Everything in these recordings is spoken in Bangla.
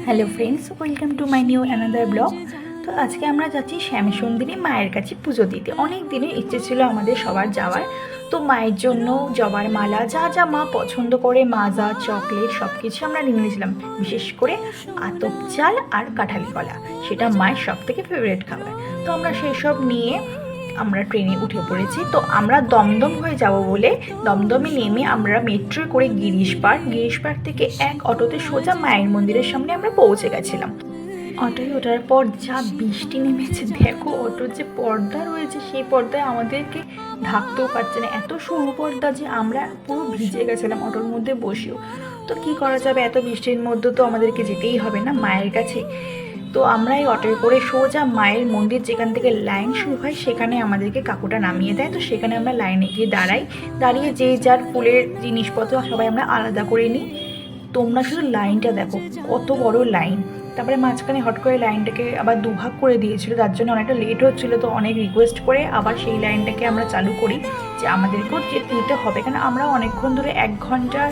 Hello friends, welcome to my new another blog. তো আজকে আমরা যাচ্ছি শ্যামসুন্দরী মায়ের কাছে পুজো দিতে। অনেক দিনের ইচ্ছে ছিল আমাদের সবার যাওয়ার। তো মায়ের জন্য জবার মালা, যা যা মা পছন্দ করে, মাজা, চকলেট সব কিছু আমরা নিয়ে নিয়েছিলাম। বিশেষ করে আতপ চাল আর কাঁঠালি কলা, সেটা মায়ের সব থেকে ফেভারিট খাবার। তো আমরা সেই সব নিয়ে আমরা ট্রেনে উঠে পড়েছি। তো আমরা দমদম হয়ে যাব বলে দমদমে নেমে আমরা মেট্রো করে গিরিশ পার্ক থেকে এক অটোতে সোজা মায়ের মন্দিরের সামনে আমরা পৌঁছে গেছিলাম। অটোয় ওঠার পর যা বৃষ্টি নেমেছে, দেখো অটোর যে পর্দা রয়েছে সেই পর্দায় আমাদেরকে ঢাকতেও পারছে না, এত সরু পর্দা যে আমরা পুরো ভিজে গেছিলাম অটোর মধ্যে বসেও। তো কি করা যাবে, এত বৃষ্টির মধ্যে তো আমাদেরকে যেতেই হবে না মায়ের কাছে। তো আমরা এই অটোয় করে সোজা মায়ের মন্দির যেখান থেকে লাইন শুরু হয় সেখানে আমাদেরকে কাকুটা নামিয়ে দেয়। তো সেখানে আমরা লাইনে গিয়ে দাঁড়িয়ে যে যার ফুলের জিনিসপত্র সবাই আমরা আলাদা করে নিই। তোমরা শুধু লাইনটা দেখো, কত বড় লাইন। তারপরে মাঝখানে হট করে লাইনটাকে আবার দুভাগ করে দিয়েছিল, তার জন্য অনেকটা লেট হচ্ছিলো। তো অনেক রিকোয়েস্ট করে আবার সেই লাইনটাকে আমরা চালু করি যে আমাদেরকেও যেতে দিতে হবে, কারণ আমরা অনেকক্ষণ ধরে 1 ঘন্টার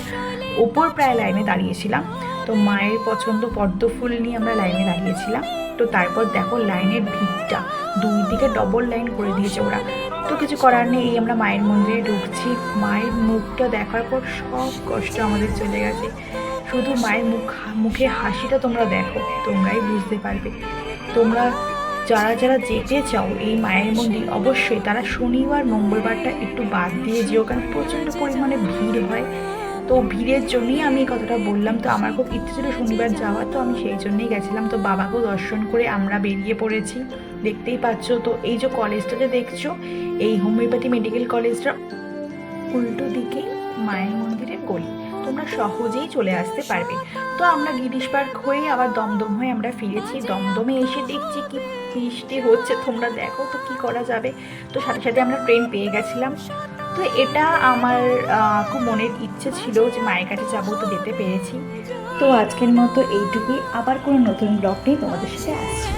ওপর প্রায় লাইনে দাঁড়িয়েছিলাম। তো মায়ের পছন্দ পদ্ম ফুল নিয়ে আমরা লাইনে দাঁড়িয়েছিলাম। তো তারপর দেখো লাইনের ভিড়টা, 2 দিকে ডবল লাইন করে দিয়েছে ওরা। তো কিছু করার নেই, এই আমরা মায়ের মন্দিরে ঢুকছি। মায়ের মুখটা দেখার পর সব কষ্ট আমাদের চলে গেছে। শুধু মায়ের মুখে হাসিটা তোমরা দেখো, তোমরাই বুঝতে পারবে। তোমরা যারা যারা যেতে চাও এই মায়ের মন্দির, অবশ্যই তারা শনিবার মঙ্গলবারটা একটু বাদ দিয়ে যেও, কারণ প্রচণ্ড পরিমাণে ভিড় হয়। তো ভিড়ের জন্যই আমি এই কথাটা বললাম। তো আমার খুব ইচ্ছে ছিল শনিবার যাওয়ার, তো আমি সেই জন্যই গেছিলাম। তো বাবাকেও দর্শন করে আমরা বেরিয়ে পড়েছি, দেখতেই পাচ্ছ। তো এই যে কলেজটা যে দেখছো, এই হোমিওপ্যাথি মেডিকেল কলেজটার উল্টো দিকে মায়ের মন্দিরের গলি, তোমরা সহজেই চলে আসতে পারবে। তো আমরা গিরিশ পার্ক হয়ে আবার দমদম হয়ে আমরা ফিরেছি। দমদমে এসে দেখছি কি বৃষ্টি হচ্ছে, তোমরা দেখো। তো কি করা যাবে, তো সাথে সাথে আমরা ট্রেন পেয়ে গেছিলাম। তো এটা আমার খুব মনের ইচ্ছে ছিল যে মায়ের কাছে যাবো, তো যেতে পেরেছি। তো আজকের মতো এইটুকুই, আবার কোনো নতুন ব্লগ নিয়ে তোমাদের সাথে আসছি।